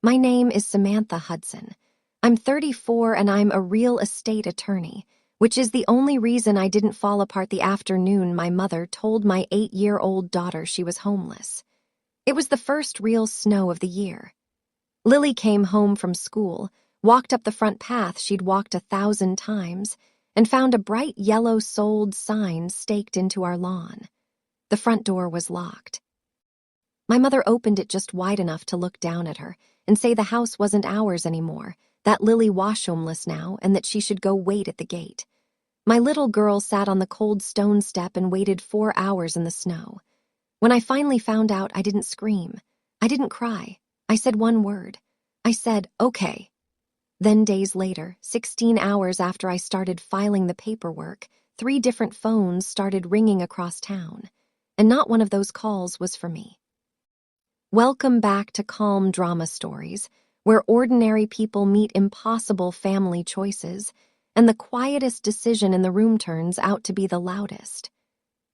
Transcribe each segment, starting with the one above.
My name is Samantha Hudson. I'm 34 and I'm a real estate attorney, which is the only reason I didn't fall apart the afternoon my mother told my 8-year-old daughter she was homeless. It was the first real snow of the year. Lily came home from school, walked up the front path she'd walked 1,000 times, and found a bright yellow sold sign staked into our lawn. The front door was locked. My mother opened it just wide enough to look down at her and say the house wasn't ours anymore, that Lily was homeless now, and that she should go wait at the gate. My little girl sat on the cold stone step and waited 4 hours in the snow. When I finally found out, I didn't scream. I didn't cry. I said one word. I said, okay. Then days later, 16 hours after I started filing the paperwork, 3 different phones started ringing across town, and not one of those calls was for me. Welcome back to Calm Drama Stories, where ordinary people meet impossible family choices, and the quietest decision in the room turns out to be the loudest.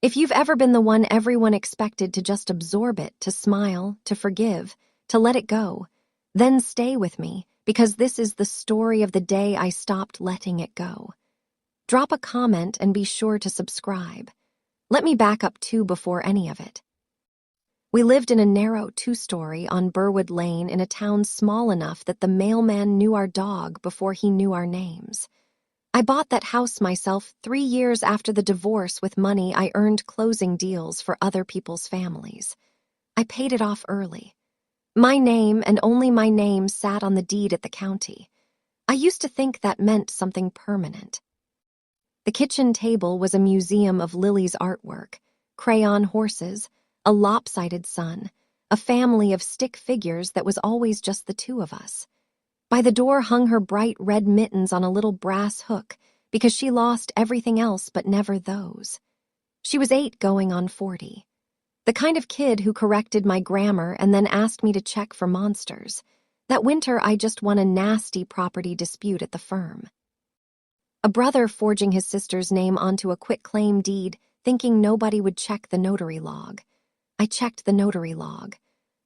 If you've ever been the one everyone expected to just absorb it, to smile, to forgive, to let it go, then stay with me, because this is the story of the day I stopped letting it go. Drop a comment and be sure to subscribe. Let me back up too before any of it. We lived in a narrow 2-story on Burwood Lane in a town small enough that the mailman knew our dog before he knew our names. I bought that house myself 3 years after the divorce with money I earned closing deals for other people's families. I paid it off early. My name and only my name sat on the deed at the county. I used to think that meant something permanent. The kitchen table was a museum of Lily's artwork, crayon horses, a lopsided sun, a family of stick figures that was always just the 2 of us. By the door hung her bright red mittens on a little brass hook because she lost everything else but never those. She was 8 going on 40. The kind of kid who corrected my grammar and then asked me to check for monsters. That winter, I just won a nasty property dispute at the firm. A brother forging his sister's name onto a quitclaim deed, thinking nobody would check the notary log. I checked the notary log.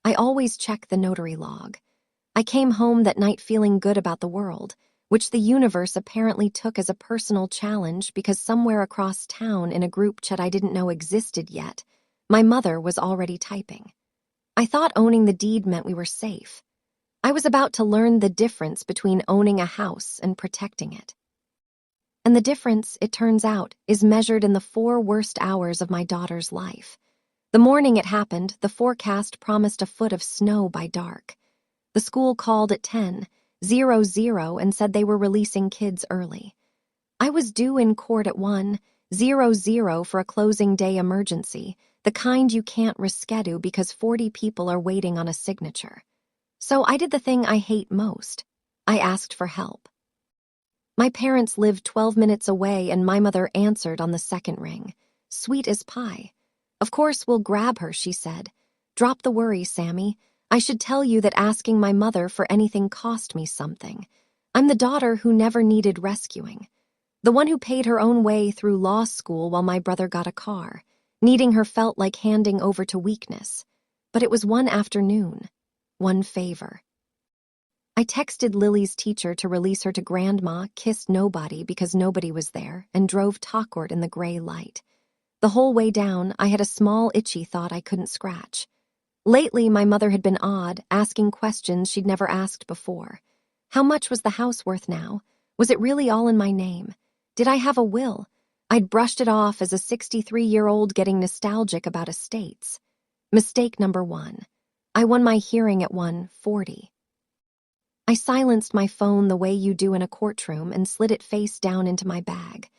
I always check the notary log. I came home that night feeling good about the world, which the universe apparently took as a personal challenge because somewhere across town in a group chat I didn't know existed yet, my mother was already typing. I thought owning the deed meant we were safe. I was about to learn the difference between owning a house and protecting it. And the difference, it turns out, is measured in the 4 worst hours of my daughter's life. The morning it happened, the forecast promised a foot of snow by dark. The school called at 10:00 and said they were releasing kids early. I was due in court at 1:00 for a closing day emergency, the kind you can't reschedule because 40 people are waiting on a signature. So I did the thing I hate most. I asked for help. My parents lived 12 minutes away and my mother answered on the second ring. Sweet as pie. Of course we'll grab her, she said. Drop the worry, Sammy. I should tell you that asking my mother for anything cost me something. I'm the daughter who never needed rescuing. The one who paid her own way through law school while my brother got a car. Needing her felt like handing over to weakness. But it was one afternoon. One favor. I texted Lily's teacher to release her to Grandma, kissed nobody because nobody was there, and drove Talkward in the gray light. The whole way down, I had a small itchy thought I couldn't scratch. Lately, my mother had been odd, asking questions she'd never asked before. How much was the house worth now? Was it really all in my name? Did I have a will? I'd brushed it off as a 63-year-old getting nostalgic about estates. Mistake number 1. I won my hearing at 1:40. I silenced my phone the way you do in a courtroom and slid it face down into my bag.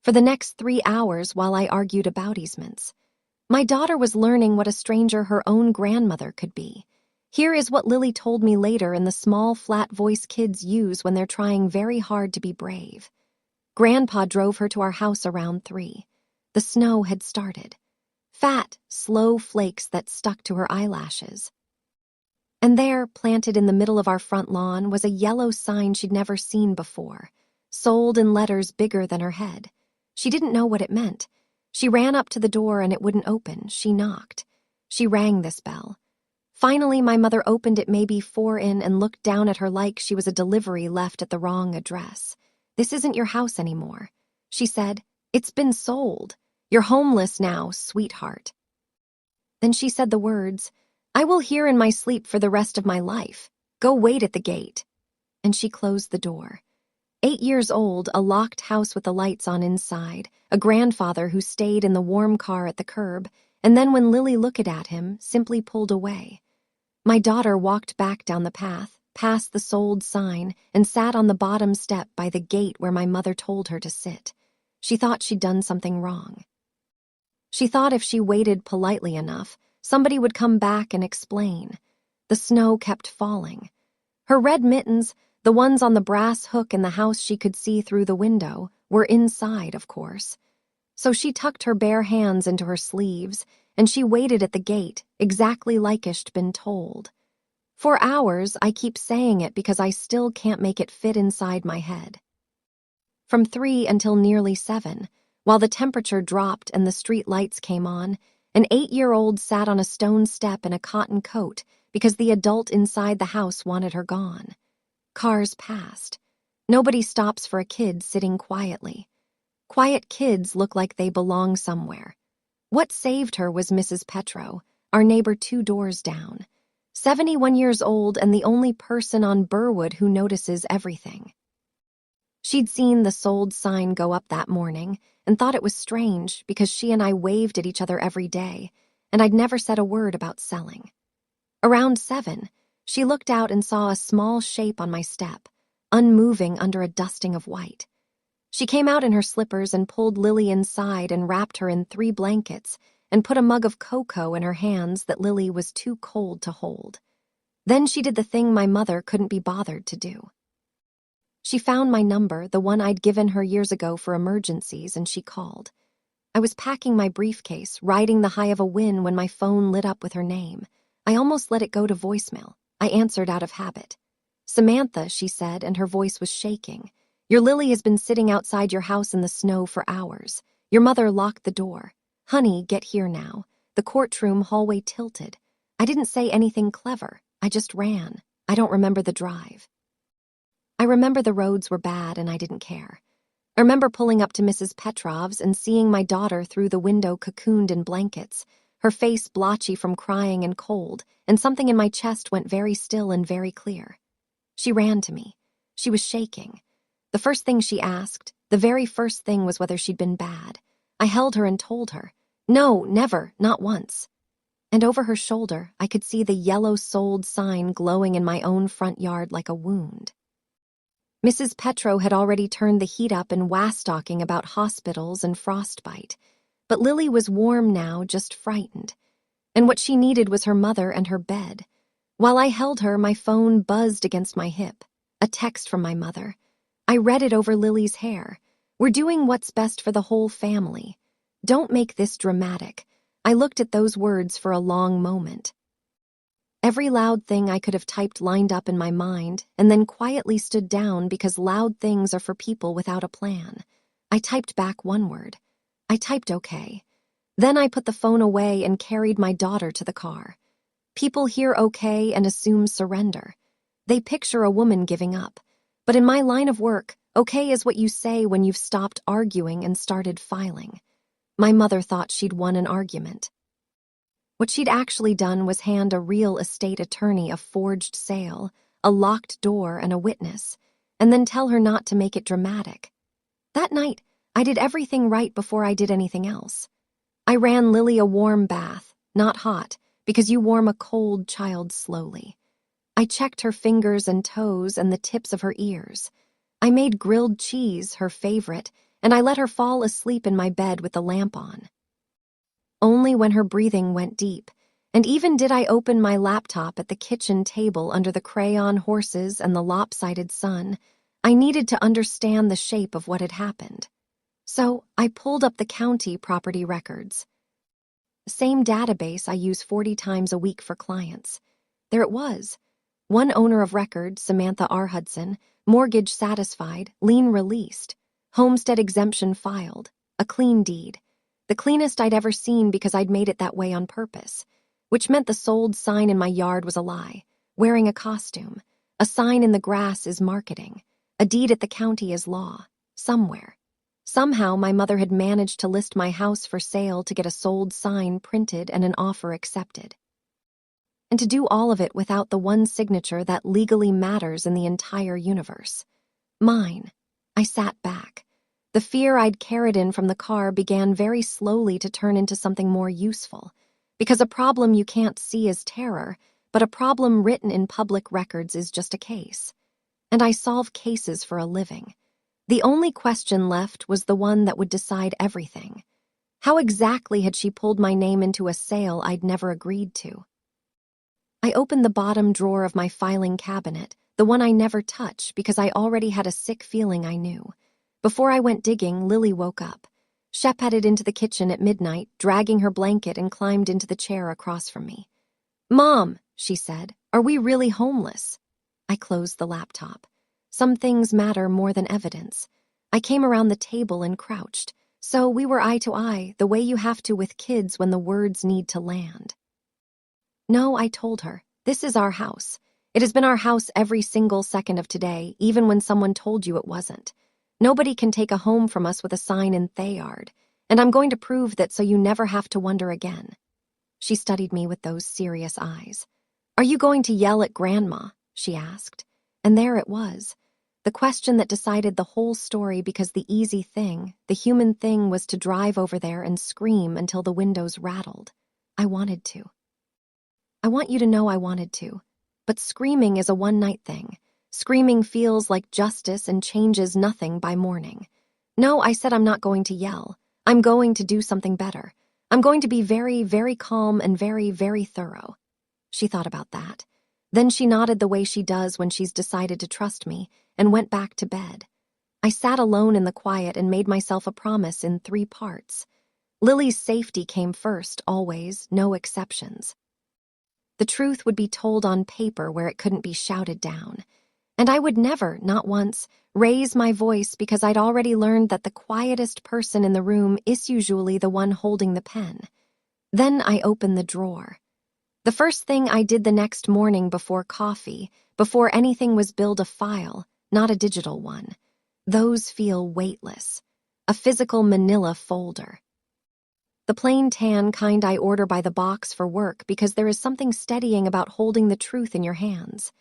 For the next 3 hours while I argued about easements. My daughter was learning what a stranger her own grandmother could be. Here is what Lily told me later in the small, flat voice kids use when they're trying very hard to be brave. Grandpa drove her to our house around 3. The snow had started. Fat, slow flakes that stuck to her eyelashes. And there, planted in the middle of our front lawn, was a yellow sign she'd never seen before, sold in letters bigger than her head. She didn't know what it meant. She ran up to the door and it wouldn't open. She knocked. She rang this bell. Finally, my mother opened it maybe 4 in and looked down at her like she was a delivery left at the wrong address. "This isn't your house anymore," she said. "It's been sold. You're homeless now, sweetheart." Then she said the words, "I will hear in my sleep for the rest of my life. Go wait at the gate." And she closed the door. 8 years old, a locked house with the lights on inside, a grandfather who stayed in the warm car at the curb, and then when Lily looked at him, simply pulled away. My daughter walked back down the path, past the sold sign, and sat on the bottom step by the gate where my mother told her to sit. She thought she'd done something wrong. She thought if she waited politely enough, somebody would come back and explain. The snow kept falling. Her red mittens, the ones on the brass hook in the house she could see through the window, were inside, of course. So she tucked her bare hands into her sleeves, and she waited at the gate, exactly like I'd been told. For hours, I keep saying it because I still can't make it fit inside my head. From 3 until nearly 7, while the temperature dropped and the street lights came on, an 8-year-old sat on a stone step in a cotton coat because the adult inside the house wanted her gone. Cars passed. Nobody stops for a kid sitting quietly. Quiet kids look like they belong somewhere. What saved her was Mrs. Petro, our neighbor 2 doors down. 71 years old and the only person on Burwood who notices everything. She'd seen the sold sign go up that morning and thought it was strange because she and I waved at each other every day, and I'd never said a word about selling. Around 7, she looked out and saw a small shape on my step, unmoving under a dusting of white. She came out in her slippers and pulled Lily inside and wrapped her in 3 blankets and put a mug of cocoa in her hands that Lily was too cold to hold. Then she did the thing my mother couldn't be bothered to do. She found my number, the one I'd given her years ago for emergencies, and she called. I was packing my briefcase, riding the high of a wind when my phone lit up with her name. I almost let it go to voicemail. I answered out of habit. "Samantha," she said, and her voice was shaking. "Your Lily has been sitting outside your house in the snow for hours. Your mother locked the door. Honey, get here now." The courtroom hallway tilted. I didn't say anything clever. I just ran. I don't remember the drive. I remember the roads were bad and I didn't care. I remember pulling up to Mrs. Petrov's and seeing my daughter through the window cocooned in blankets, her face blotchy from crying and cold, and something in my chest went very still and very clear. She ran to me. She was shaking. The first thing she asked, the very first thing, was whether she'd been bad. I held her and told her, "No, never, not once." And over her shoulder, I could see the yellow sold sign glowing in my own front yard like a wound. Mrs. Petro had already turned the heat up and was-talking about hospitals and frostbite. But Lily was warm now, just frightened. And what she needed was her mother and her bed. While I held her, my phone buzzed against my hip. A text from my mother. I read it over Lily's hair. "We're doing what's best for the whole family. Don't make this dramatic." I looked at those words for a long moment. Every loud thing I could have typed lined up in my mind, and then quietly stood down because loud things are for people without a plan. I typed back one word. I typed okay. Then I put the phone away and carried my daughter to the car. People hear okay and assume surrender. They picture a woman giving up. But in my line of work, okay is what you say when you've stopped arguing and started filing. My mother thought she'd won an argument. What she'd actually done was hand a real estate attorney a forged sale, a locked door, and a witness, and then tell her not to make it dramatic. That night, I did everything right before I did anything else. I ran Lily a warm bath, not hot, because you warm a cold child slowly. I checked her fingers and toes and the tips of her ears. I made grilled cheese, her favorite, and I let her fall asleep in my bed with the lamp on. Only when her breathing went deep, and even did I open my laptop at the kitchen table under the crayon horses and the lopsided sun, I needed to understand the shape of what had happened. So I pulled up the county property records. Same database I use 40 times a week for clients. There it was. One owner of record, Samantha R. Hudson, mortgage satisfied, lien released, homestead exemption filed, a clean deed. The cleanest I'd ever seen because I'd made it that way on purpose. which meant the sold sign in my yard was a lie. Wearing a costume. A sign in the grass is marketing. A deed at the county is law. Somewhere. Somehow my mother had managed to list my house for sale to get a sold sign printed and an offer accepted. And to do all of it without the one signature that legally matters in the entire universe. Mine. I sat back. The fear I'd carried in from the car began very slowly to turn into something more useful. Because a problem you can't see is terror, but a problem written in public records is just a case. And I solve cases for a living. The only question left was the one that would decide everything. How exactly had she pulled my name into a sale I'd never agreed to? I opened the bottom drawer of my filing cabinet, the one I never touch because I already had a sick feeling I knew. Before I went digging, Lily woke up. Shep headed into the kitchen at midnight, dragging her blanket, and climbed into the chair across from me. "Mom," she said, "are we really homeless?" I closed the laptop. Some things matter more than evidence. I came around the table and crouched. So we were eye to eye, the way you have to with kids when the words need to land. "No," I told her. "This is our house. It has been our house every single second of today, even when someone told you it wasn't. Nobody can take a home from us with a sign in Thayard, and I'm going to prove that so you never have to wonder again." She studied me with those serious eyes. "Are you going to yell at Grandma?" she asked. And there it was. The question that decided the whole story, because the easy thing, the human thing, was to drive over there and scream until the windows rattled. I wanted to. I want you to know I wanted to. But screaming is a one-night thing. Screaming feels like justice and changes nothing by morning. No, I said I'm not going to yell. I'm going to do something better. I'm going to be very, very calm and very, very thorough. She thought about that. Then she nodded the way she does when she's decided to trust me, and went back to bed. I sat alone in the quiet and made myself a promise in 3 parts. Lily's safety came first, always, no exceptions. The truth would be told on paper where it couldn't be shouted down. And I would never, not once, raise my voice because I'd already learned that the quietest person in the room is usually the one holding the pen. Then I opened the drawer. The first thing I did the next morning before coffee, before anything, was build a file, not a digital one. Those feel weightless. A physical manila folder. The plain tan kind I order by the box for work because there is something steadying about holding the truth in your hands.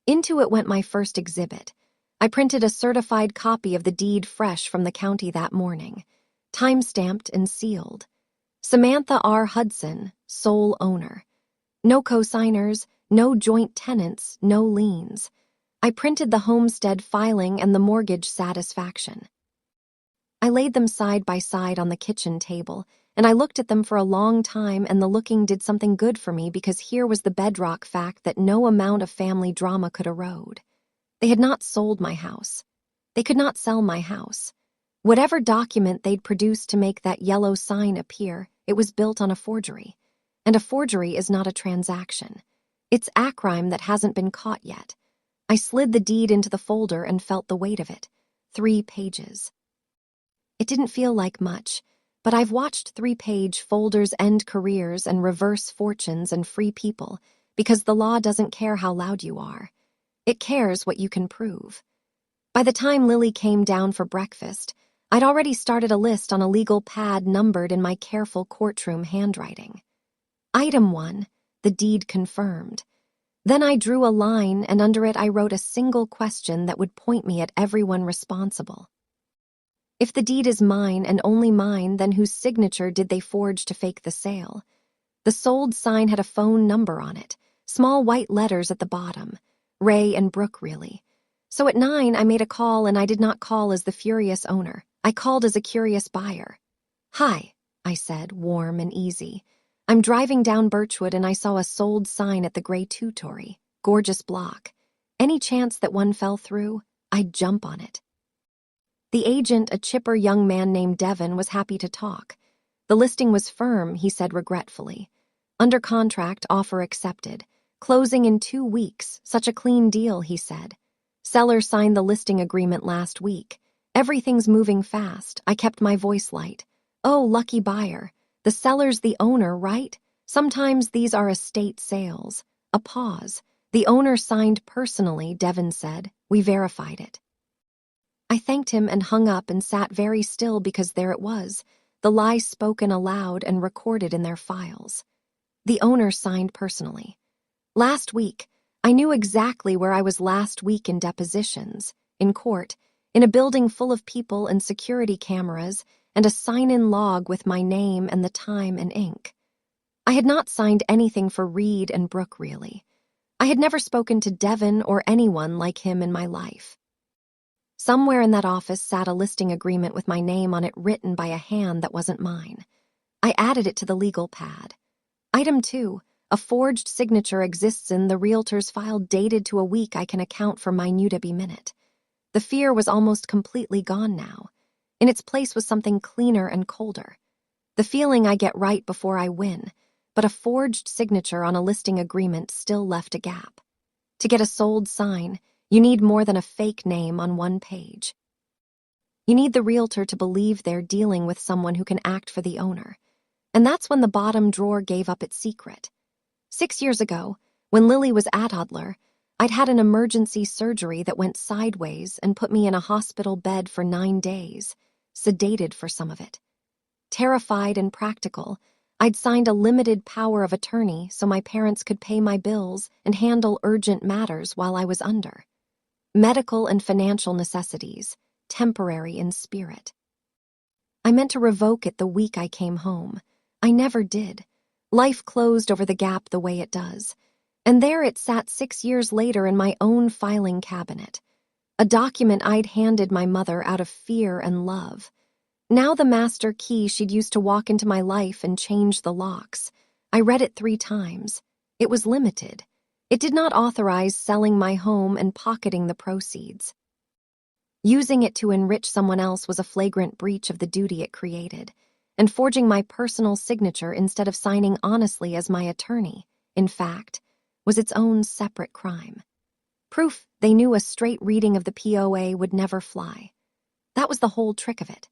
Into it went my first exhibit. I printed a certified copy of the deed fresh from the county that morning, time-stamped and sealed. Samantha R. Hudson, sole owner. No co-signers, no joint tenants, no liens. I printed the homestead filing and the mortgage satisfaction. I laid them side by side on the kitchen table, and I looked at them for a long time, and the looking did something good for me because here was the bedrock fact that no amount of family drama could erode. They had not sold my house. They could not sell my house. Whatever document they'd produced to make that yellow sign appear, it was built on a forgery. And a forgery is not a transaction. It's a crime that hasn't been caught yet. I slid the deed into the folder and felt the weight of it. 3 pages. It didn't feel like much, but I've watched 3-page folders end careers and reverse fortunes and free people because the law doesn't care how loud you are. It cares what you can prove. By the time Lily came down for breakfast, I'd already started a list on a legal pad numbered in my careful courtroom handwriting. Item 1, the deed confirmed. Then I drew a line, and under it I wrote a single question that would point me at everyone responsible. If the deed is mine and only mine, then whose signature did they forge to fake the sale? The sold sign had a phone number on it, small white letters at the bottom. Ray and Brooke, really. So at 9, I made a call, and I did not call as the furious owner. I called as a curious buyer. "Hi," I said, warm and easy. "I'm driving down Birchwood and I saw a sold sign at the gray two-story, gorgeous block. Any chance that one fell through? I'd jump on it." The agent, a chipper young man named Devon, was happy to talk. The listing was firm, he said regretfully. Under contract, offer accepted. Closing in 2 weeks, such a clean deal, he said. Seller signed the listing agreement last week. Everything's moving fast. I kept my voice light. "Oh, lucky buyer. The seller's the owner, right? Sometimes these are estate sales. A pause. The owner signed personally, Devon said. We verified it. I thanked him and hung up and sat very still because there it was, the lie spoken aloud and recorded in their files. The owner signed personally. Last week, I knew exactly where I was last week in depositions, in court, in a building full of people and security cameras, and a sign-in log with my name and the time and ink. I had not signed anything for Reed and Brooke, really. I had never spoken to Devon or anyone like him in my life. Somewhere in that office sat a listing agreement with my name on it written by a hand that wasn't mine. I added it to the legal pad. Item 2, a forged signature exists in the realtor's file dated to a week I can account for minute every minute. The fear was almost completely gone now. In its place was something cleaner and colder. The feeling I get right before I win, but a forged signature on a listing agreement still left a gap. To get a sold sign, you need more than a fake name on one page. You need the realtor to believe they're dealing with someone who can act for the owner. And that's when the bottom drawer gave up its secret. 6 years ago, when Lily was at Adler, I'd had an emergency surgery that went sideways and put me in a hospital bed for 9 days, sedated for some of it. Terrified and practical, I'd signed a limited power of attorney so my parents could pay my bills and handle urgent matters while I was under. Medical and financial necessities, temporary in spirit. I meant to revoke it the week I came home. I never did. Life closed over the gap the way it does. And there it sat 6 years later in my own filing cabinet. A document I'd handed my mother out of fear and love. Now the master key she'd used to walk into my life and change the locks. I read it 3 times. It was limited. It did not authorize selling my home and pocketing the proceeds. Using it to enrich someone else was a flagrant breach of the duty it created, and forging my personal signature instead of signing honestly as my attorney, in fact, was its own separate crime. Proof they knew a straight reading of the POA would never fly. That was the whole trick of it.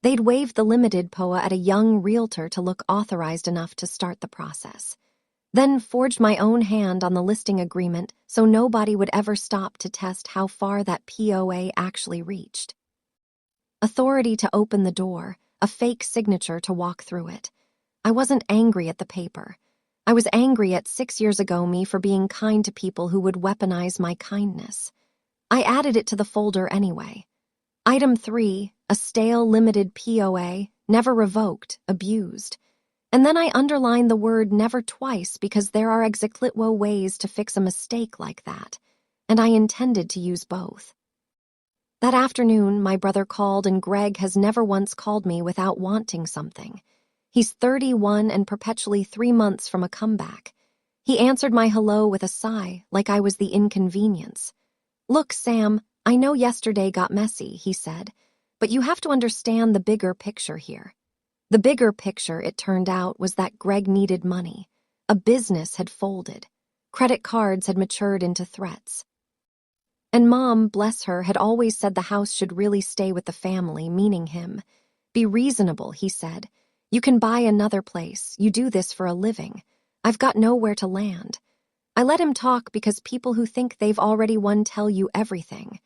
They'd waived the limited POA at a young realtor to look authorized enough to start the process. Then forged my own hand on the listing agreement so nobody would ever stop to test how far that POA actually reached. Authority to open the door, a fake signature to walk through it. I wasn't angry at the paper. I was angry at 6 years ago me for being kind to people who would weaponize my kindness. I added it to the folder anyway. Item 3, a stale limited POA, never revoked, abused. And then I underlined the word never twice because there are exequitwo ways to fix a mistake like that, and I intended to use both. That afternoon, my brother called, and Greg has never once called me without wanting something. He's 31 and perpetually 3 months from a comeback. He answered my hello with a sigh, like I was the inconvenience. Look, Sam, I know yesterday got messy, he said, but you have to understand the bigger picture here. The bigger picture, it turned out, was that Greg needed money. A business had folded. Credit cards had matured into threats. And Mom, bless her, had always said the house should really stay with the family, meaning him. Be reasonable, he said. You can buy another place. You do this for a living. I've got nowhere to land. I let him talk because people who think they've already won tell you everything.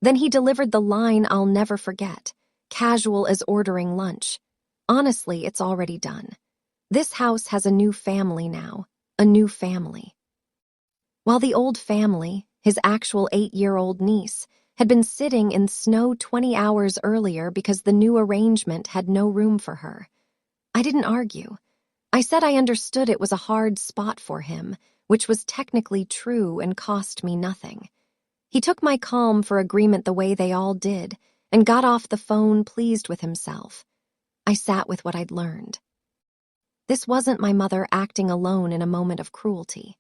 Then he delivered the line I'll never forget, casual as ordering lunch. Honestly, it's already done. This house has a new family now, a new family. While the old family, his actual 8-year-old niece, had been sitting in snow 20 hours earlier because the new arrangement had no room for her. I didn't argue. I said I understood it was a hard spot for him, which was technically true and cost me nothing. He took my calm for agreement the way they all did, and got off the phone pleased with himself. I sat with what I'd learned. This wasn't my mother acting alone in a moment of cruelty.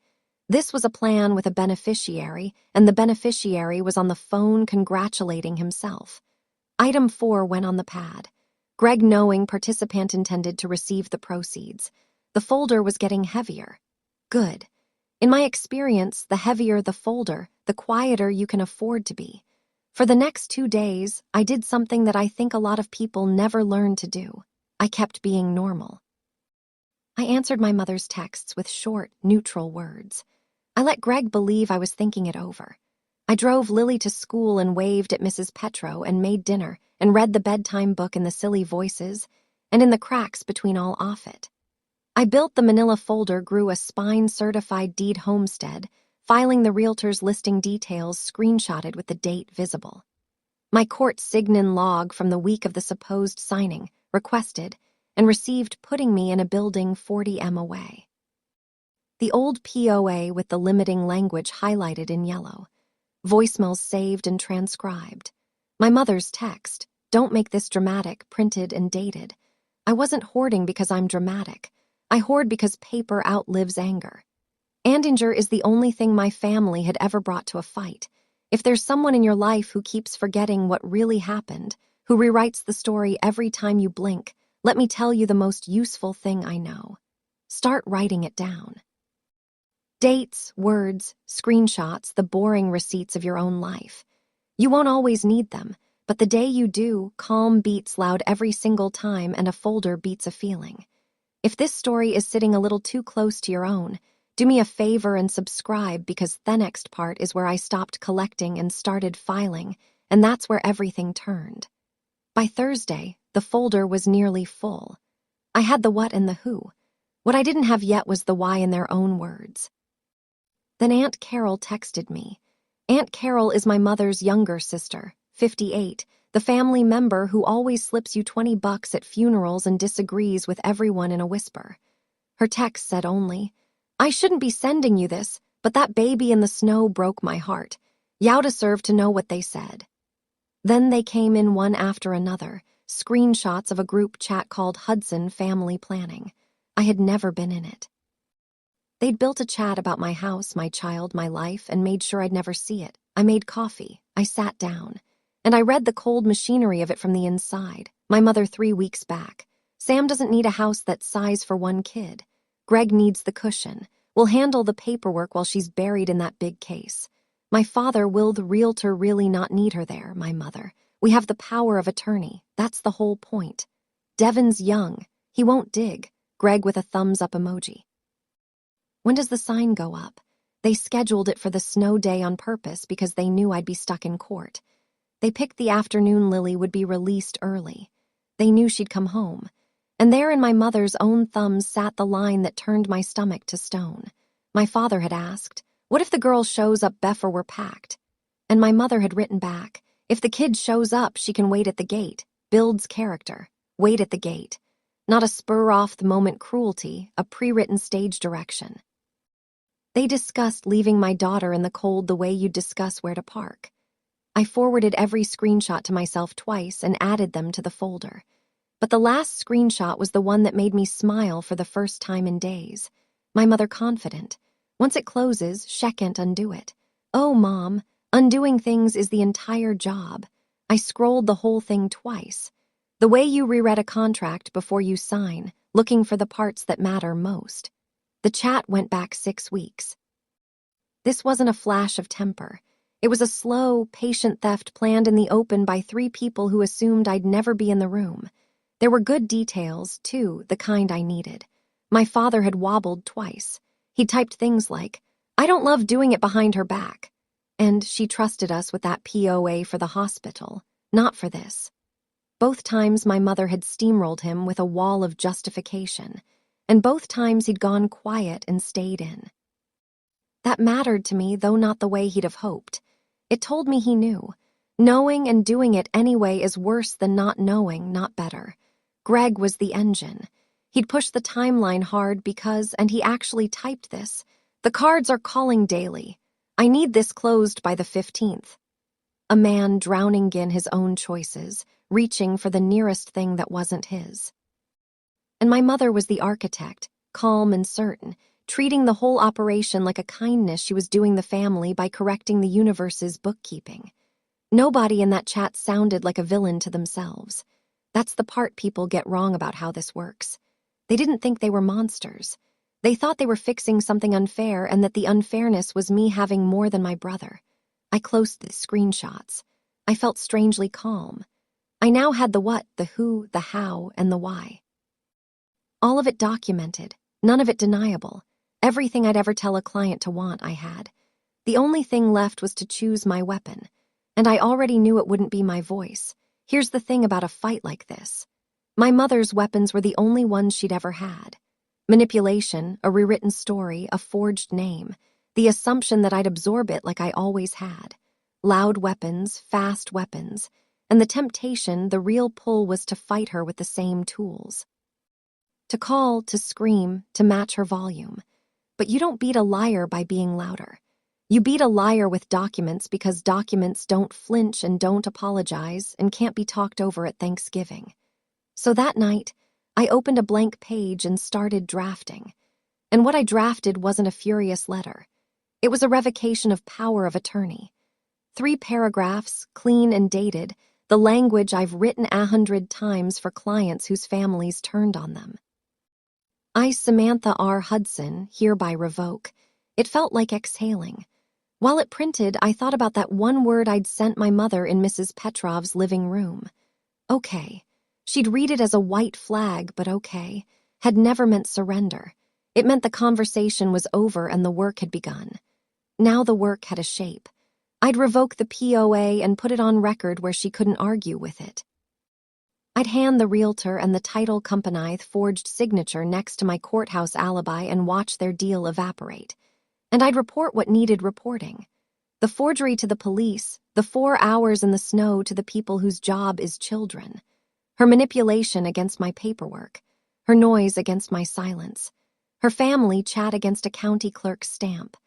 This was a plan with a beneficiary, and the beneficiary was on the phone congratulating himself. Item 4 went on the pad. Greg knowing participant intended to receive the proceeds. The folder was getting heavier. Good. In my experience, the heavier the folder, the quieter you can afford to be. For the next 2 days, I did something that I think a lot of people never learn to do. I kept being normal. I answered my mother's texts with short, neutral words. I let Greg believe I was thinking it over. I drove Lily to school and waved at Mrs. Petro and made dinner and read the bedtime book in the silly voices and in the cracks between all off it. I built the manila folder, grew a spine-certified deed homestead, filing the realtor's listing details screenshotted with the date visible. My court signin log from the week of the supposed signing, requested, and received, putting me in a building 40 m away. The old POA with the limiting language highlighted in yellow. Voicemails saved and transcribed. My mother's text, "Don't make this dramatic," printed and dated. I wasn't hoarding because I'm dramatic. I hoard because paper outlives anger. Andinger is the only thing my family had ever brought to a fight. If there's someone in your life who keeps forgetting what really happened, who rewrites the story every time you blink, let me tell you the most useful thing I know. Start writing it down. Dates, words, screenshots, the boring receipts of your own life. You won't always need them, but the day you do, calm beats loud every single time and a folder beats a feeling. If this story is sitting a little too close to your own, do me a favor and subscribe, because the next part is where I stopped collecting and started filing, and that's where everything turned. By Thursday, the folder was nearly full. I had the what and the who. What I didn't have yet was the why in their own words. Then Aunt Carol texted me. Aunt Carol is my mother's younger sister, 58, the family member who always slips you $20 at funerals and disagrees with everyone in a whisper. Her text said only, "I shouldn't be sending you this, but that baby in the snow broke my heart. Yow deserve to know what they said." Then they came in one after another, screenshots of a group chat called Hudson Family Planning. I had never been in it. They'd built a chat about my house, my child, my life, and made sure I'd never see it. I made coffee. I sat down. And I read the cold machinery of it from the inside. My mother 3 weeks back. Sam doesn't need a house that size for one kid. Greg needs the cushion. We'll handle the paperwork while she's buried in that big case. My father, will the realtor really not need her there, my mother? We have the power of attorney. That's the whole point. Devin's young. He won't dig. Greg with a thumbs up emoji. When does the sign go up? They scheduled it for the snow day on purpose because they knew I'd be stuck in court. They picked the afternoon Lily would be released early. They knew she'd come home. And there in my mother's own thumbs sat the line that turned my stomach to stone. My father had asked, "What if the girl shows up before we're packed?" And my mother had written back, "If the kid shows up, she can wait at the gate. Builds character. Wait at the gate." Not a spur-off-the-moment cruelty, a pre-written stage direction. They discussed leaving my daughter in the cold the way you'd discuss where to park. I forwarded every screenshot to myself twice and added them to the folder. But the last screenshot was the one that made me smile for the first time in days. My mother confident. "Once it closes, she can't undo it." Oh, Mom, undoing things is the entire job. I scrolled the whole thing twice. The way you reread a contract before you sign, looking for the parts that matter most. The chat went back 6 weeks. This wasn't a flash of temper. It was a slow, patient theft planned in the open by 3 people who assumed I'd never be in the room. There were good details, too, the kind I needed. My father had wobbled twice. He typed things like, "I don't love doing it behind her back." And "She trusted us with that POA for the hospital, not for this." Both times my mother had steamrolled him with a wall of justification, and both times he'd gone quiet and stayed in. That mattered to me, though not the way he'd have hoped. It told me he knew. Knowing and doing it anyway is worse than not knowing, not better. Greg was the engine. He'd pushed the timeline hard because, and he actually typed this, "The cards are calling daily. I need this closed by the 15th. A man drowning in his own choices, reaching for the nearest thing that wasn't his. And my mother was the architect, calm and certain, treating the whole operation like a kindness she was doing the family by correcting the universe's bookkeeping. Nobody in that chat sounded like a villain to themselves. That's the part people get wrong about how this works. They didn't think they were monsters. They thought they were fixing something unfair and that the unfairness was me having more than my brother. I closed the screenshots. I felt strangely calm. I now had the what, the who, the how, and the why. All of it documented, None of it deniable. Everything I'd ever tell a client to want, I had. The only thing left was to choose my weapon. And I already knew it wouldn't be my voice. Here's the thing about a fight like this. My mother's weapons were the only ones she'd ever had. Manipulation, a rewritten story, a forged name, the assumption that I'd absorb it like I always had. Loud weapons, fast weapons, and the temptation, the real pull was to fight her with the same tools. To call, to scream, to match her volume. But you don't beat a liar by being louder. You beat a liar with documents because documents don't flinch and don't apologize and can't be talked over at Thanksgiving. So that night, I opened a blank page and started drafting. And what I drafted wasn't a furious letter. It was a revocation of power of attorney. 3 paragraphs, clean and dated, the language I've written 100 times for clients whose families turned on them. I, Samantha R. Hudson, hereby revoke. It felt like exhaling. While it printed, I thought about that one word I'd sent my mother in Mrs. Petrov's living room. Okay. She'd read it as a white flag, but okay. Had never meant surrender. It meant the conversation was over and the work had begun. Now the work had a shape. I'd revoke the POA and put it on record where she couldn't argue with it. I'd hand the realtor and the title company's forged signature next to my courthouse alibi and watch their deal evaporate. And I'd report what needed reporting. The forgery to the police, the 4 hours in the snow to the people whose job is children. Her manipulation against my paperwork. Her noise against my silence. Her family chat against a county clerk's stamp.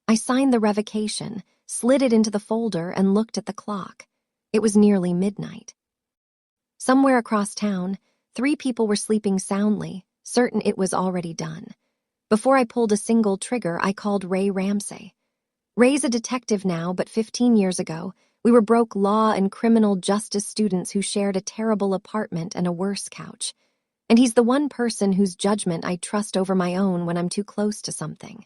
I signed the revocation, slid it into the folder, and looked at the clock. It was nearly midnight. Somewhere across town, 3 people were sleeping soundly, certain it was already done. Before I pulled a single trigger, I called Ray Ramsey. Ray's a detective now, but 15 years ago, we were broke law and criminal justice students who shared a terrible apartment and a worse couch. And he's the one person whose judgment I trust over my own when I'm too close to something.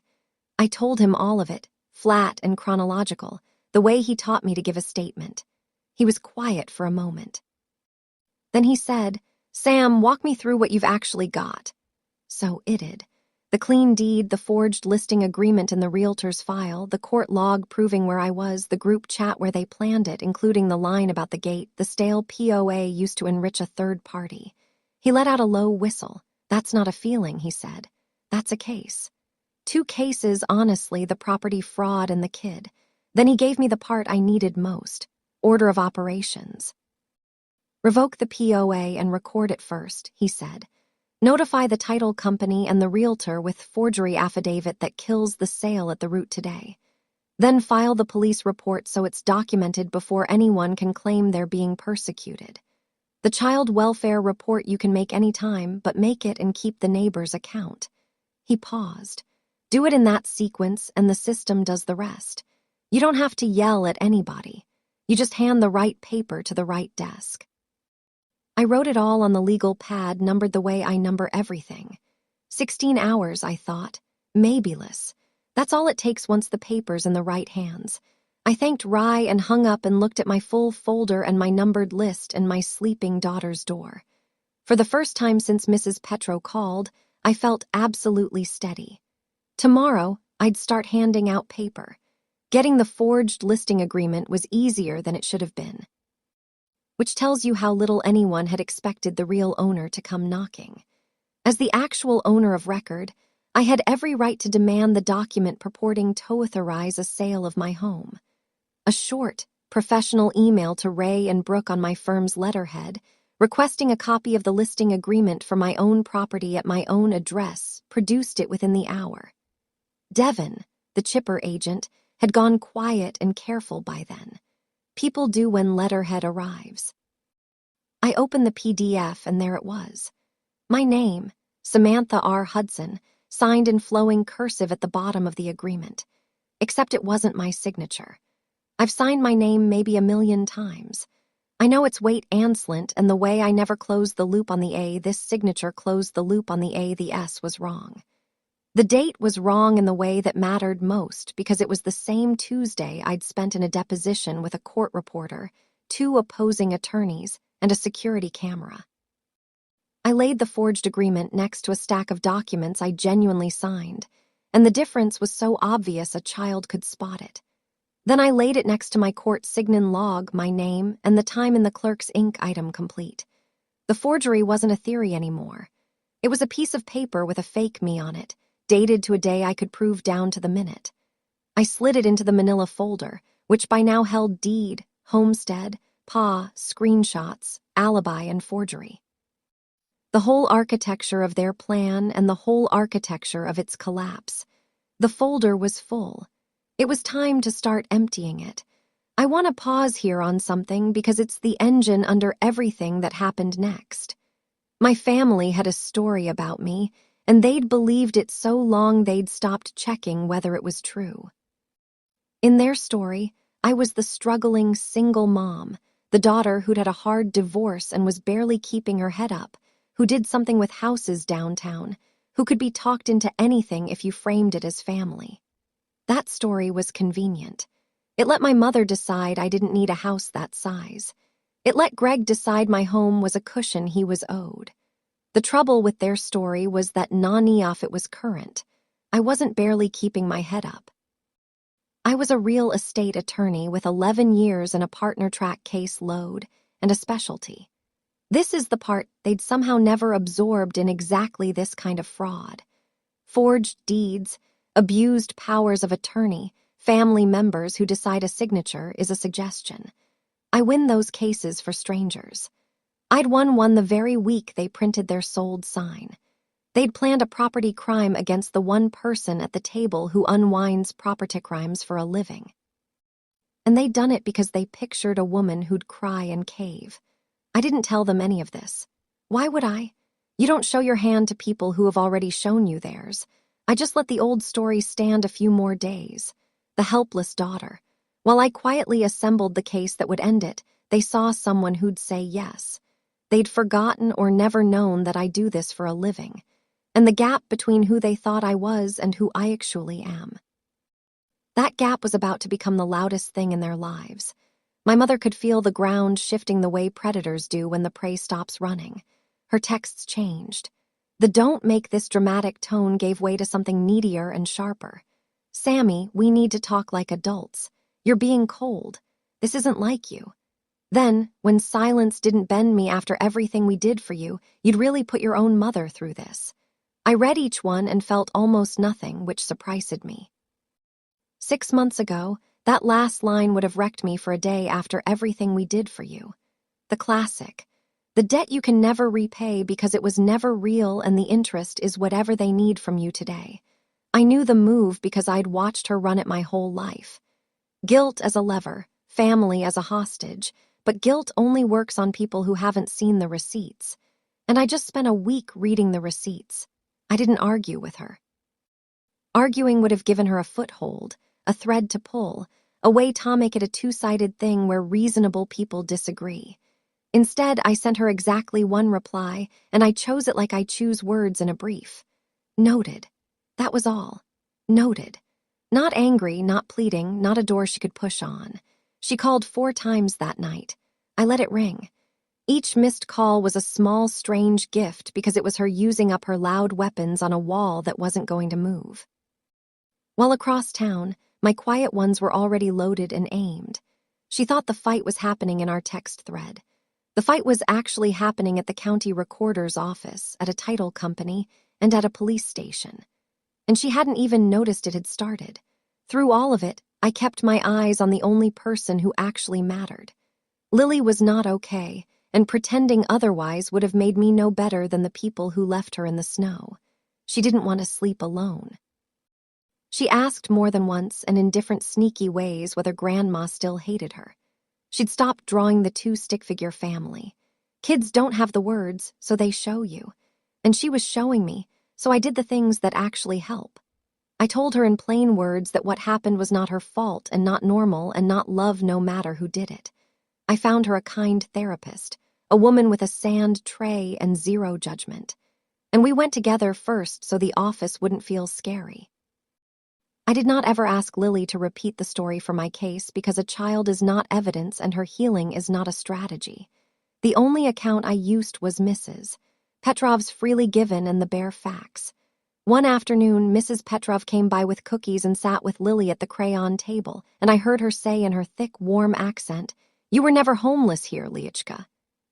I told him all of it, flat and chronological, the way he taught me to give a statement. He was quiet for a moment. Then he said, "Sam, walk me through what you've actually got." So it did. The clean deed, the forged listing agreement in the realtor's file, the court log proving where I was, the group chat where they planned it, including the line about the gate, the stale POA used to enrich a third party. He let out a low whistle. "That's not a feeling," he said. "That's a case." 2 cases, honestly, the property fraud and the kid. Then he gave me the part I needed most, order of operations. "Revoke the POA and record it first," he said. "Notify the title company and the realtor with forgery affidavit that kills the sale at the root today. Then file the police report so it's documented before anyone can claim they're being persecuted. The child welfare report you can make any time, but make it and keep the neighbor's account." He paused. "Do it in that sequence and the system does the rest. You don't have to yell at anybody. You just hand the right paper to the right desk." I wrote it all on the legal pad, numbered the way I number everything. 16 hours, I thought. Maybe-less. That's all it takes once the paper's in the right hands. I thanked Rye and hung up and looked at my full folder and my numbered list and my sleeping daughter's door. For the first time since Mrs. Petro called, I felt absolutely steady. Tomorrow, I'd start handing out paper. Getting the forged listing agreement was easier than it should have been. Which tells you how little anyone had expected the real owner to come knocking. As the actual owner of record, I had every right to demand the document purporting to authorize a sale of my home. A short, professional email to Ray and Brooke on my firm's letterhead, requesting a copy of the listing agreement for my own property at my own address, produced it within the hour. Devon, the chipper agent, had gone quiet and careful by then. People do when letterhead arrives. I opened the PDF and there it was. My name, Samantha R. Hudson, signed in flowing cursive at the bottom of the agreement. Except it wasn't my signature. I've signed my name maybe 1,000,000 times. I know its weight and slint, and the way I never closed the loop on the A, this signature closed the loop on the A, the S was wrong. The date was wrong in the way that mattered most because it was the same Tuesday I'd spent in a deposition with a court reporter, 2 opposing attorneys, and a security camera. I laid the forged agreement next to a stack of documents I genuinely signed, and the difference was so obvious a child could spot it. Then I laid it next to my court sign log, my name, and the time in the clerk's ink item complete. The forgery wasn't a theory anymore. It was a piece of paper with a fake me on it, dated to a day I could prove down to the minute. I slid it into the manila folder, which by now held deed, homestead, PA, screenshots, alibi, and forgery. The whole architecture of their plan and the whole architecture of its collapse. The folder was full. It was time to start emptying it. I want to pause here on something because it's the engine under everything that happened next. My family had a story about me, and they'd believed it so long they'd stopped checking whether it was true. In their story, I was the struggling single mom, the daughter who'd had a hard divorce and was barely keeping her head up, who did something with houses downtown, who could be talked into anything if you framed it as family. That story was convenient. It let my mother decide I didn't need a house that size. It let Greg decide my home was a cushion he was owed. The trouble with their story was that off it was current. I wasn't barely keeping my head up. I was a real estate attorney with 11 years in a partner track case load and a specialty. This is the part they'd somehow never absorbed in exactly this kind of fraud. Forged deeds, abused powers of attorney, family members who decide a signature is a suggestion. I win those cases for strangers. I'd won one the very week they printed their sold sign. They'd planned a property crime against the one person at the table who unwinds property crimes for a living. And they'd done it because they pictured a woman who'd cry and cave. I didn't tell them any of this. Why would I? You don't show your hand to people who have already shown you theirs. I just let the old story stand a few more days. The helpless daughter. While I quietly assembled the case that would end it, they saw someone who'd say yes. They'd forgotten or never known that I do this for a living, and the gap between who they thought I was and who I actually am. That gap was about to become the loudest thing in their lives. My mother could feel the ground shifting the way predators do when the prey stops running. Her texts changed. The "don't make this dramatic" tone gave way to something needier and sharper. "Sammy, we need to talk like adults. You're being cold. This isn't like you. Then, when silence didn't bend me after everything we did for you, you'd really put your own mother through this." I read each one and felt almost nothing, which surprised me. 6 months ago, that last line would have wrecked me for a day after everything we did for you. The classic. The debt you can never repay because it was never real and the interest is whatever they need from you today. I knew the move because I'd watched her run it my whole life. Guilt as a lever, family as a hostage, but guilt only works on people who haven't seen the receipts. And I just spent a week reading the receipts. I didn't argue with her. Arguing would have given her a foothold, a thread to pull, a way to make it a two-sided thing where reasonable people disagree. Instead, I sent her exactly one reply, and I chose it like I choose words in a brief. Noted. That was all. Noted. Not angry, not pleading, not a door she could push on. She called 4 times that night. I let it ring. Each missed call was a small, strange gift because it was her using up her loud weapons on a wall that wasn't going to move. While across town, my quiet ones were already loaded and aimed. She thought the fight was happening in our text thread. The fight was actually happening at the county recorder's office, at a title company, and at a police station. And she hadn't even noticed it had started. Through all of it, I kept my eyes on the only person who actually mattered. Lily was not okay, and pretending otherwise would have made me no better than the people who left her in the snow. She didn't want to sleep alone. She asked more than once and in different sneaky ways whether Grandma still hated her. She'd stopped drawing the 2 stick-figure family. Kids don't have the words, so they show you. And she was showing me, so I did the things that actually help. I told her in plain words that what happened was not her fault and not normal and not love no matter who did it. I found her a kind therapist, a woman with a sand tray and 0 judgment. And we went together first so the office wouldn't feel scary. I did not ever ask Lily to repeat the story for my case because a child is not evidence and her healing is not a strategy. The only account I used was Mrs. Petrov's freely given and the bare facts. One afternoon, Mrs. Petrov came by with cookies and sat with Lily at the crayon table, and I heard her say in her thick, warm accent, "You were never homeless here, Liechka.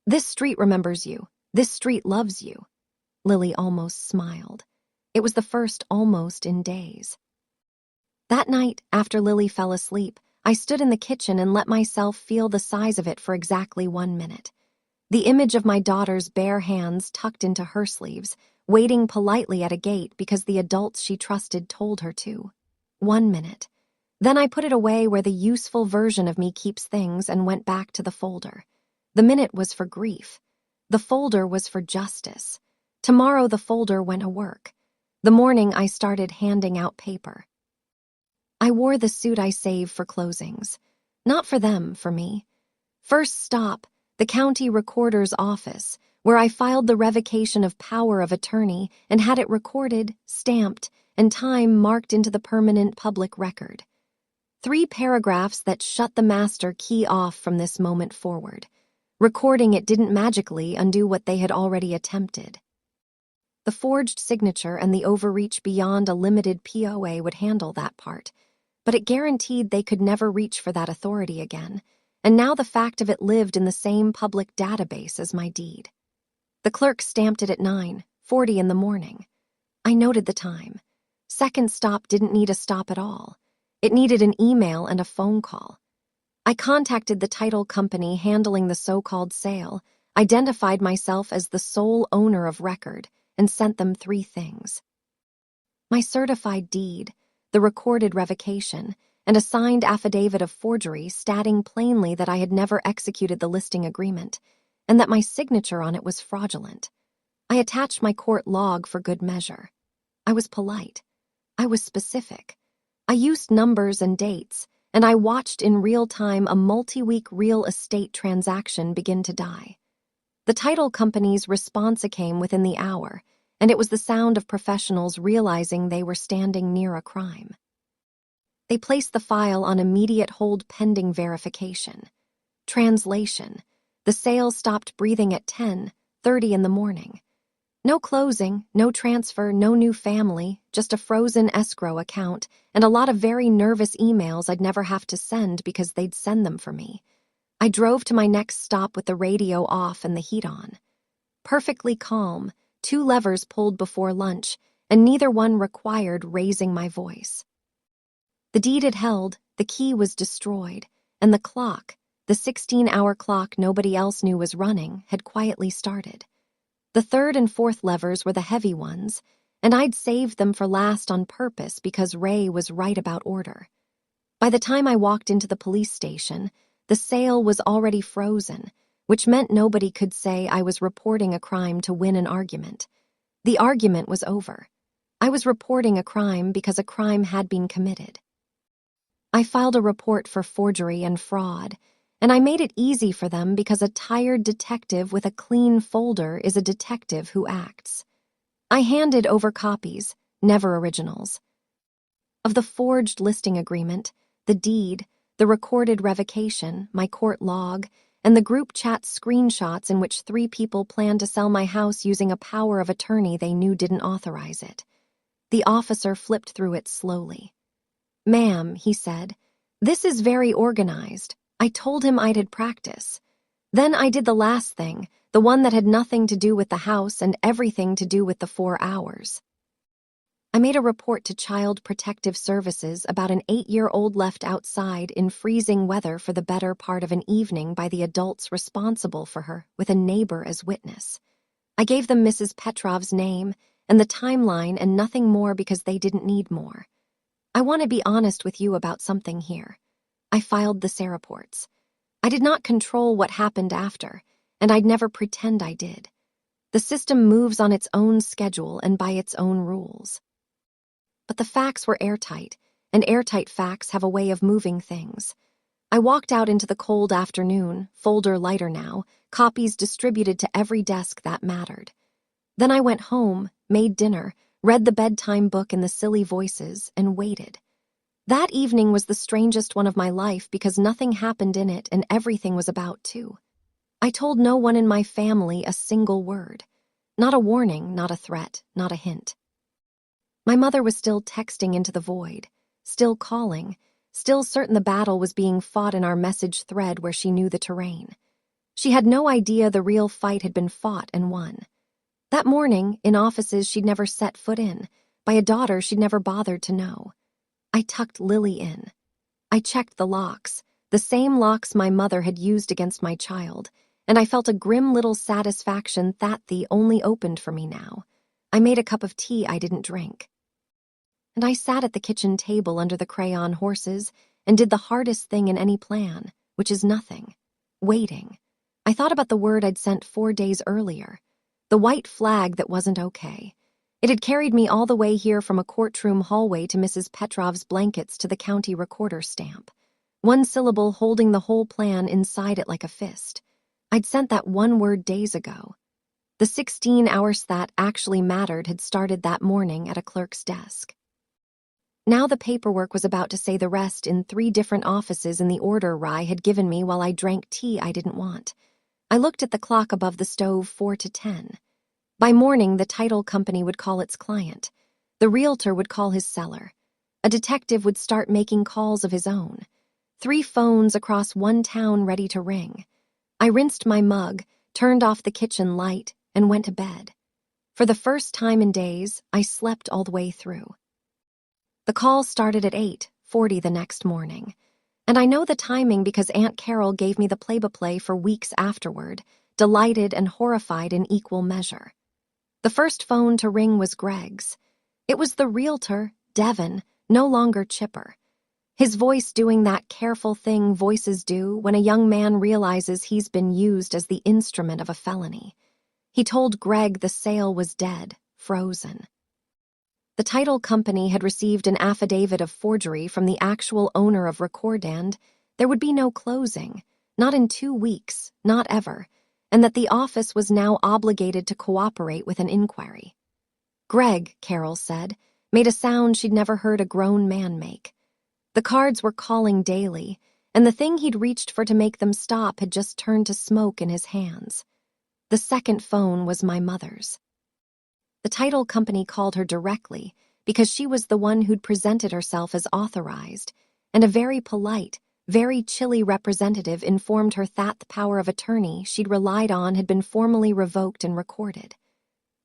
This street remembers you. This street loves you." Lily almost smiled. It was the first almost in days. That night, after Lily fell asleep, I stood in the kitchen and let myself feel the size of it for exactly 1 minute. The image of my daughter's bare hands tucked into her sleeves, waiting politely at a gate because the adults she trusted told her to. 1 minute. Then I put it away where the useful version of me keeps things and went back to the folder. The minute was for grief. The folder was for justice. Tomorrow the folder went to work. The morning I started handing out paper. I wore the suit I saved for closings. Not for them, for me. First stop, the county recorder's office, where I filed the revocation of power of attorney and had it recorded, stamped, and time marked into the permanent public record. 3 paragraphs that shut the master key off from this moment forward. Recording it didn't magically undo what they had already attempted. The forged signature and the overreach beyond a limited POA would handle that part, but it guaranteed they could never reach for that authority again, and now the fact of it lived in the same public database as my deed. The clerk stamped it at 9:40 in the morning. I noted the time. Second stop didn't need a stop at all. It needed an email and a phone call. I contacted the title company handling the so-called sale, identified myself as the sole owner of record, and sent them 3 things. My certified deed, the recorded revocation, and a signed affidavit of forgery stating plainly that I had never executed the listing agreement, and that my signature on it was fraudulent. I attached my court log for good measure. I was polite. I was specific. I used numbers and dates, and I watched in real time a multi-week real estate transaction begin to die. The title company's response came within the hour, and it was the sound of professionals realizing they were standing near a crime. They placed the file on immediate hold pending verification. Translation: the sale stopped breathing at 10:30 in the morning. No closing, no transfer, no new family, just a frozen escrow account and a lot of very nervous emails I'd never have to send because they'd send them for me. I drove to my next stop with the radio off and the heat on. Perfectly calm, 2 levers pulled before lunch, and neither one required raising my voice. The deed it held, the key was destroyed, and the clock, the 16-hour clock nobody else knew was running, had quietly started. The 3rd and 4th levers were the heavy ones, and I'd saved them for last on purpose because Ray was right about order. By the time I walked into the police station, the sale was already frozen, which meant nobody could say I was reporting a crime to win an argument. The argument was over. I was reporting a crime because a crime had been committed. I filed a report for forgery and fraud, and I made it easy for them because a tired detective with a clean folder is a detective who acts. I handed over copies, never originals, of the forged listing agreement, the deed, the recorded revocation, my court log, and the group chat screenshots in which 3 people planned to sell my house using a power of attorney they knew didn't authorize it. The officer flipped through it slowly. "Ma'am," he said, "this is very organized." I told him I'd had practice. Then I did the last thing, the one that had nothing to do with the house and everything to do with the 4 hours. I made a report to Child Protective Services about an 8-year-old left outside in freezing weather for the better part of an evening by the adults responsible for her, with a neighbor as witness. I gave them Mrs. Petrov's name and the timeline and nothing more because they didn't need more. I want to be honest with you about something here. I filed the SAR reports. I did not control what happened after, and I'd never pretend I did. The system moves on its own schedule and by its own rules. But the facts were airtight, and airtight facts have a way of moving things. I walked out into the cold afternoon, folder lighter now, copies distributed to every desk that mattered. Then I went home, made dinner, read the bedtime book in the silly voices, and waited. That evening was the strangest one of my life because nothing happened in it and everything was about to. I told no one in my family a single word. Not a warning, not a threat, not a hint. My mother was still texting into the void, still calling, still certain the battle was being fought in our message thread where she knew the terrain. She had no idea the real fight had been fought and won. That morning, in offices she'd never set foot in, by a daughter she'd never bothered to know. I tucked Lily in. I checked the locks, the same locks my mother had used against my child, and I felt a grim little satisfaction that the only opened for me now. I made a cup of tea I didn't drink. And I sat at the kitchen table under the crayon horses and did the hardest thing in any plan, which is nothing. Waiting. I thought about the word I'd sent 4 days earlier. The white flag that wasn't okay. It had carried me all the way here from a courtroom hallway to Mrs. Petrov's blankets to the county recorder's stamp. One syllable holding the whole plan inside it like a fist. I'd sent that one word days ago. The 16 hours that actually mattered had started that morning at a clerk's desk. Now the paperwork was about to say the rest in 3 different offices in the order Rye had given me while I drank tea I didn't want. I looked at the clock above the stove 4 to 10. By morning, the title company would call its client. The realtor would call his seller. A detective would start making calls of his own. 3 phones across one town ready to ring. I rinsed my mug, turned off the kitchen light, and went to bed. For the first time in days, I slept all the way through. The call started at 8:40 the next morning. And I know the timing because Aunt Carol gave me the play-by-play for weeks afterward, delighted and horrified in equal measure. The first phone to ring was Greg's. It was the realtor, Devon, no longer chipper. His voice doing that careful thing voices do when a young man realizes he's been used as the instrument of a felony. He told Greg the sale was dead, frozen. The title company had received an affidavit of forgery from the actual owner of Recordand. There would be no closing, not in 2 weeks, not ever, and that the office was now obligated to cooperate with an inquiry. Greg, Carol said, made a sound she'd never heard a grown man make. The cards were calling daily, and the thing he'd reached for to make them stop had just turned to smoke in his hands. The second phone was my mother's. The title company called her directly because she was the one who'd presented herself as authorized, and a very polite, very chilly representative informed her that the power of attorney she'd relied on had been formally revoked and recorded,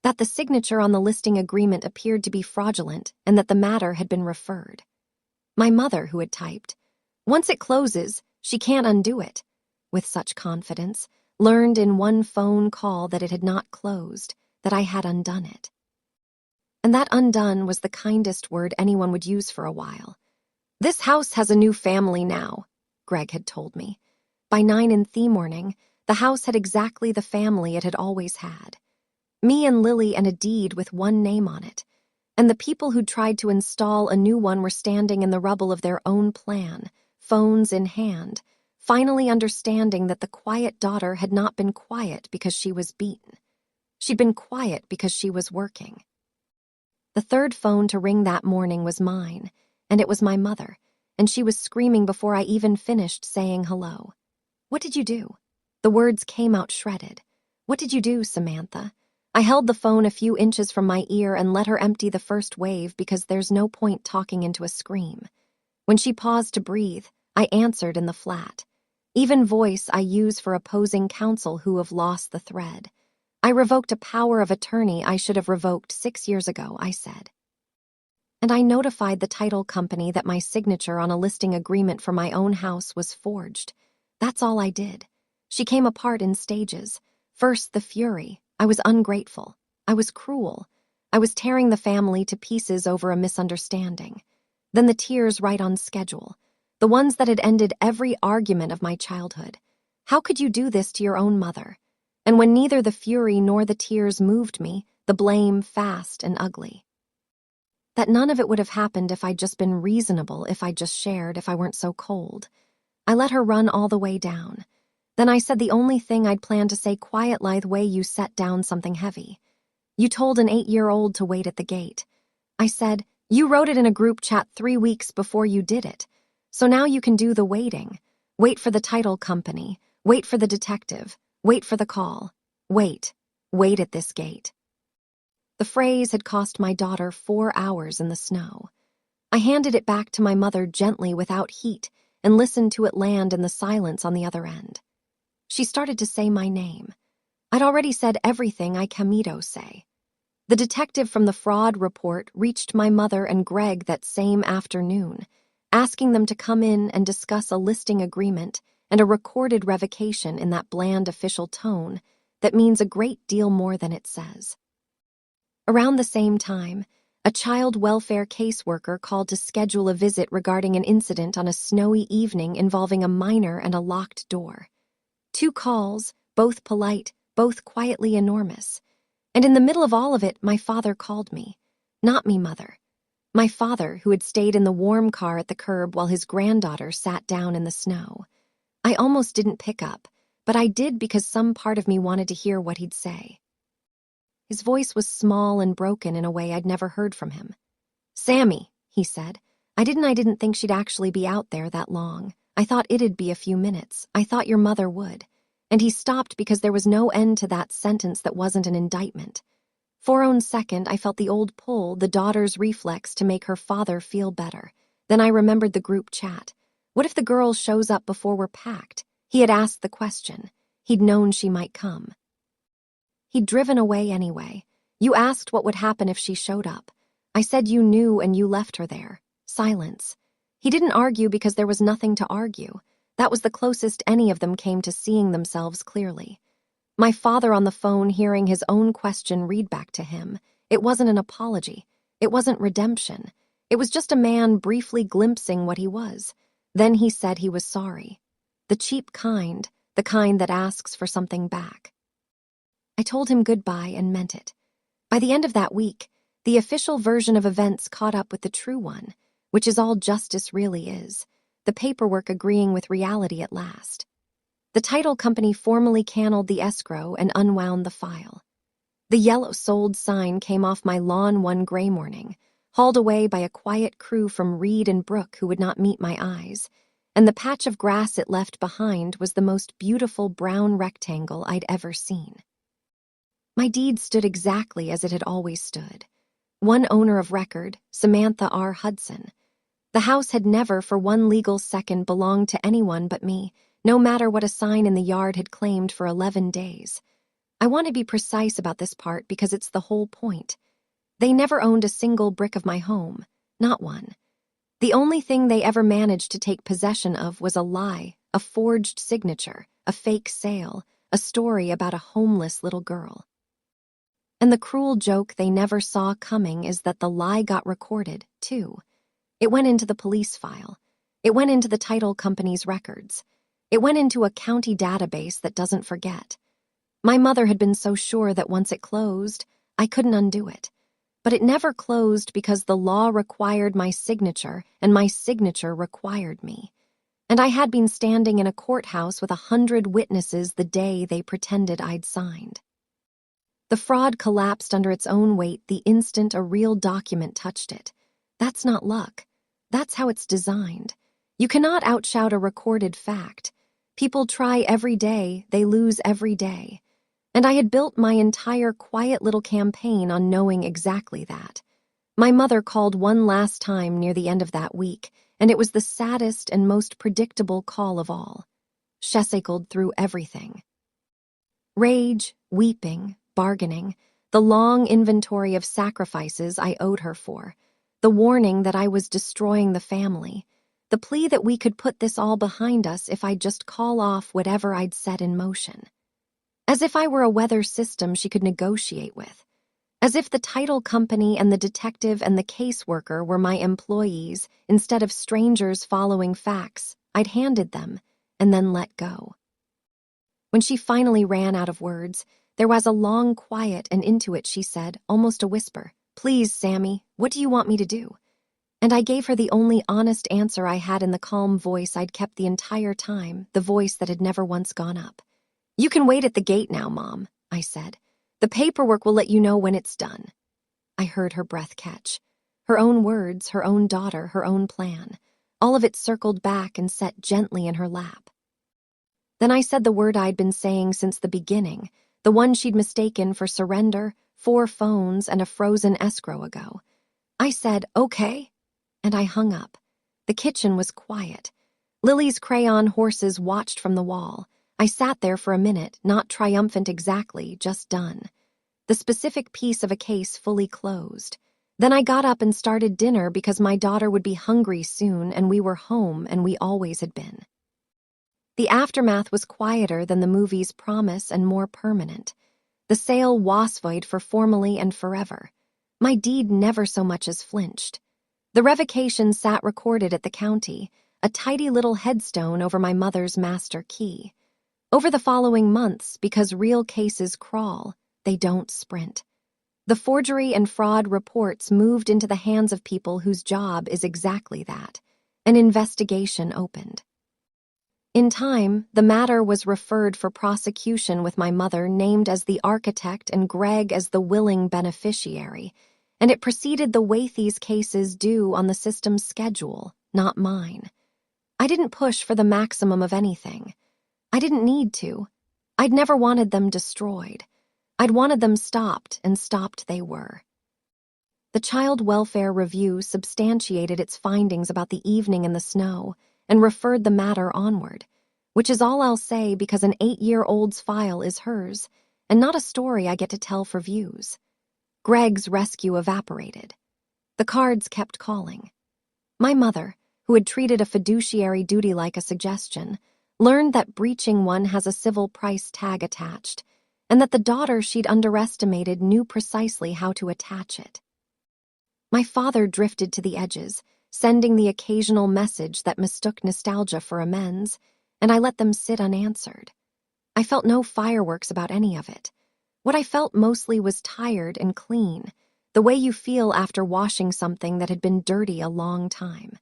that the signature on the listing agreement appeared to be fraudulent, and that the matter had been referred. My mother, who had typed, "Once it closes, she can't undo it," with such confidence, learned in one phone call that it had not closed, that I had undone it. And that undone was the kindest word anyone would use for a while. "This house has a new family now," Greg had told me. By 9 in the morning, the house had exactly the family it had always had. Me and Lily and a deed with one name on it. And the people who'd tried to install a new one were standing in the rubble of their own plan, phones in hand, finally understanding that the quiet daughter had not been quiet because she was beaten. She'd been quiet because she was working. The third phone to ring that morning was mine, and it was my mother, and she was screaming before I even finished saying hello. "What did you do?" The words came out shredded. "What did you do, Samantha?" I held the phone a few inches from my ear and let her empty the first wave because there's no point talking into a scream. When she paused to breathe, I answered in the flat. Even voice I use for opposing counsel who have lost the thread. "I revoked a power of attorney I should have revoked 6 years ago," I said. And I notified the title company that my signature on a listing agreement for my own house was forged. That's all I did. She came apart in stages. First, the fury. I was ungrateful. I was cruel. I was tearing the family to pieces over a misunderstanding. Then the tears right on schedule. The ones that had ended every argument of my childhood. How could you do this to your own mother? And when neither the fury nor the tears moved me, the blame fast and ugly. That none of it would have happened if I'd just been reasonable, if I'd just shared, if I weren't so cold. I let her run all the way down. Then I said the only thing I'd planned to say quiet like way you set down something heavy. You told an 8-year-old to wait at the gate. I said, you wrote it in a group chat 3 weeks before you did it. So now you can do the waiting. Wait for the title company. Wait for the detective. Wait for the call. Wait. Wait at this gate. The phrase had cost my daughter 4 hours in the snow. I handed it back to my mother gently without heat and listened to it land in the silence on the other end. She started to say my name. I'd already said everything I Camito say. The detective from the fraud report reached my mother and Greg that same afternoon, asking them to come in and discuss a listing agreement and a recorded revocation in that bland official tone that means a great deal more than it says. Around the same time, a child welfare caseworker called to schedule a visit regarding an incident on a snowy evening involving a minor and a locked door. 2 calls, both polite, both quietly enormous. And in the middle of all of it, my father called me. Not me, mother. My father, who had stayed in the warm car at the curb while his granddaughter sat down in the snow. I almost didn't pick up, but I did because some part of me wanted to hear what he'd say. His voice was small and broken in a way I'd never heard from him. "Sammy," he said, I didn't think she'd actually be out there that long. I thought it'd be a few minutes. I thought your mother would." And he stopped because there was no end to that sentence that wasn't an indictment. For a second, I felt the old pull, the daughter's reflex to make her father feel better. Then I remembered the group chat. What if the girl shows up before we're packed? He had asked the question. He'd known she might come. He'd driven away anyway. "You asked what would happen if she showed up. I said you knew and you left her there." Silence. He didn't argue because there was nothing to argue. That was the closest any of them came to seeing themselves clearly. My father on the phone hearing his own question read back to him. It wasn't an apology. It wasn't redemption. It was just a man briefly glimpsing what he was. Then he said he was sorry. The cheap kind, the kind that asks for something back. I told him goodbye and meant it. By the end of that week, the official version of events caught up with the true one, which is all justice really is, the paperwork agreeing with reality at last. The title company formally canned the escrow and unwound the file. The yellow sold sign came off my lawn one gray morning, hauled away by a quiet crew from Reed and Brooke who would not meet my eyes, and the patch of grass it left behind was the most beautiful brown rectangle I'd ever seen. My deed stood exactly as it had always stood. One owner of record, Samantha R. Hudson. The house had never for one legal second belonged to anyone but me, no matter what a sign in the yard had claimed for 11 days. I want to be precise about this part because it's the whole point. They never owned a single brick of my home, not one. The only thing they ever managed to take possession of was a lie, a forged signature, a fake sale, a story about a homeless little girl. And the cruel joke they never saw coming is that the lie got recorded, too. It went into the police file. It went into the title company's records. It went into a county database that doesn't forget. My mother had been so sure that once it closed, I couldn't undo it. But it never closed because the law required my signature, and my signature required me. And I had been standing in a courthouse with 100 witnesses the day they pretended I'd signed. The fraud collapsed under its own weight the instant a real document touched it. That's not luck. That's how it's designed. You cannot outshout a recorded fact. People try every day, they lose every day. And I had built my entire quiet little campaign on knowing exactly that. My mother called one last time near the end of that week, and it was the saddest and most predictable call of all. Shesacled through everything. Rage, weeping, bargaining, the long inventory of sacrifices I owed her for, the warning that I was destroying the family, the plea that we could put this all behind us if I'd just call off whatever I'd set in motion. As if I were a weather system she could negotiate with. As if the title company and the detective and the caseworker were my employees instead of strangers following facts I'd handed them and then let go. When she finally ran out of words, there was a long quiet, and into it she said, almost a whisper, "Please, Sammy, what do you want me to do?" And I gave her the only honest answer I had in the calm voice I'd kept the entire time, the voice that had never once gone up. "You can wait at the gate now, Mom," I said. "The paperwork will let you know when it's done." I heard her breath catch. Her own words, her own daughter, her own plan. All of it circled back and set gently in her lap. Then I said the word I'd been saying since the beginning, the one she'd mistaken for surrender, 4 phones, and a frozen escrow ago. I said, "Okay," and I hung up. The kitchen was quiet. Lily's crayon horses watched from the wall. I sat there for a minute, not triumphant exactly, just done. The specific piece of a case fully closed. Then I got up and started dinner because my daughter would be hungry soon and we were home and we always had been. The aftermath was quieter than the movie's promise and more permanent. The sale wasvoid for formally and forever. My deed never so much as flinched. The revocation sat recorded at the county, a tidy little headstone over my mother's master key. Over the following months, because real cases crawl, they don't sprint. The forgery and fraud reports moved into the hands of people whose job is exactly that. An investigation opened. In time, the matter was referred for prosecution with my mother named as the architect and Greg as the willing beneficiary, and it proceeded the way these cases do on the system's schedule, not mine. I didn't push for the maximum of anything. I didn't need to. I'd never wanted them destroyed. I'd wanted them stopped, and stopped they were. The Child Welfare Review substantiated its findings about the evening in the snow and referred the matter onward, which is all I'll say because an 8-year-old's file is hers, and not a story I get to tell for views. Greg's rescue evaporated. The cards kept calling. My mother, who had treated a fiduciary duty like a suggestion, learned that breaching one has a civil price tag attached, and that the daughter she'd underestimated knew precisely how to attach it. My father drifted to the edges, sending the occasional message that mistook nostalgia for amends, and I let them sit unanswered. I felt no fireworks about any of it. What I felt mostly was tired and clean, the way you feel after washing something that had been dirty a long time.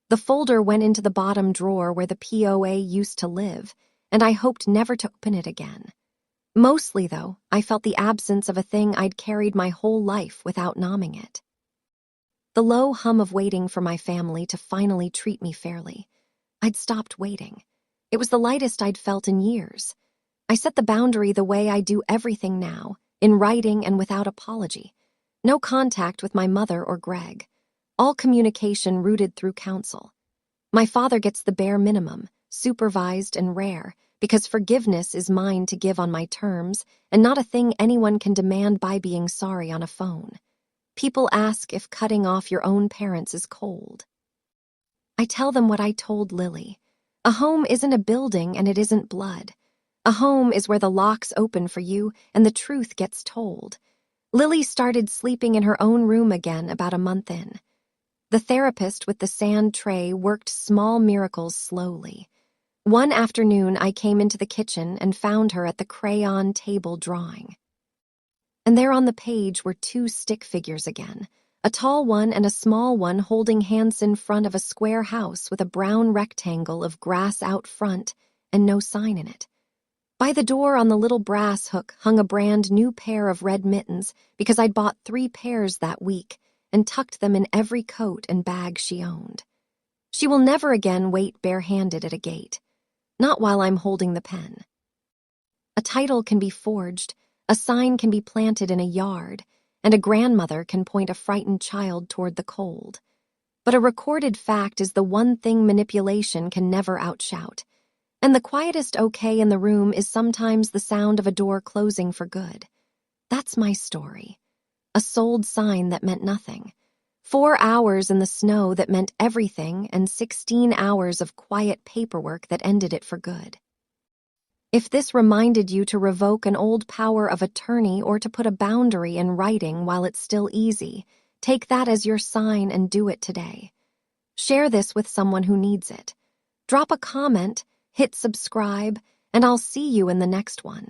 The folder went into the bottom drawer where the POA used to live, and I hoped never to open it again. Mostly, though, I felt the absence of a thing I'd carried my whole life without nomming it. The low hum of waiting for my family to finally treat me fairly. I'd stopped waiting. It was the lightest I'd felt in years. I set the boundary the way I do everything now, in writing and without apology. No contact with my mother or Greg. All communication routed through counsel. My father gets the bare minimum, supervised and rare, because forgiveness is mine to give on my terms and not a thing anyone can demand by being sorry on a phone. People ask if cutting off your own parents is cold. I tell them what I told Lily. A home isn't a building and it isn't blood. A home is where the locks open for you and the truth gets told. Lily started sleeping in her own room again about a month in. The therapist with the sand tray worked small miracles slowly. One afternoon, I came into the kitchen and found her at the crayon table drawing. And there on the page were 2 stick figures again, a tall one and a small one holding hands in front of a square house with a brown rectangle of grass out front and no sign in it. By the door on the little brass hook hung a brand new pair of red mittens because I'd bought 3 pairs that week and tucked them in every coat and bag she owned. She will never again wait barehanded at a gate. Not while I'm holding the pen. A title can be forged, a sign can be planted in a yard, and a grandmother can point a frightened child toward the cold. But a recorded fact is the one thing manipulation can never outshout. And the quietest okay in the room is sometimes the sound of a door closing for good. That's my story. A sold sign that meant nothing. 4 hours in the snow that meant everything, and 16 hours of quiet paperwork that ended it for good. If this reminded you to revoke an old power of attorney or to put a boundary in writing while it's still easy, take that as your sign and do it today. Share this with someone who needs it. Drop a comment, hit subscribe, and I'll see you in the next one.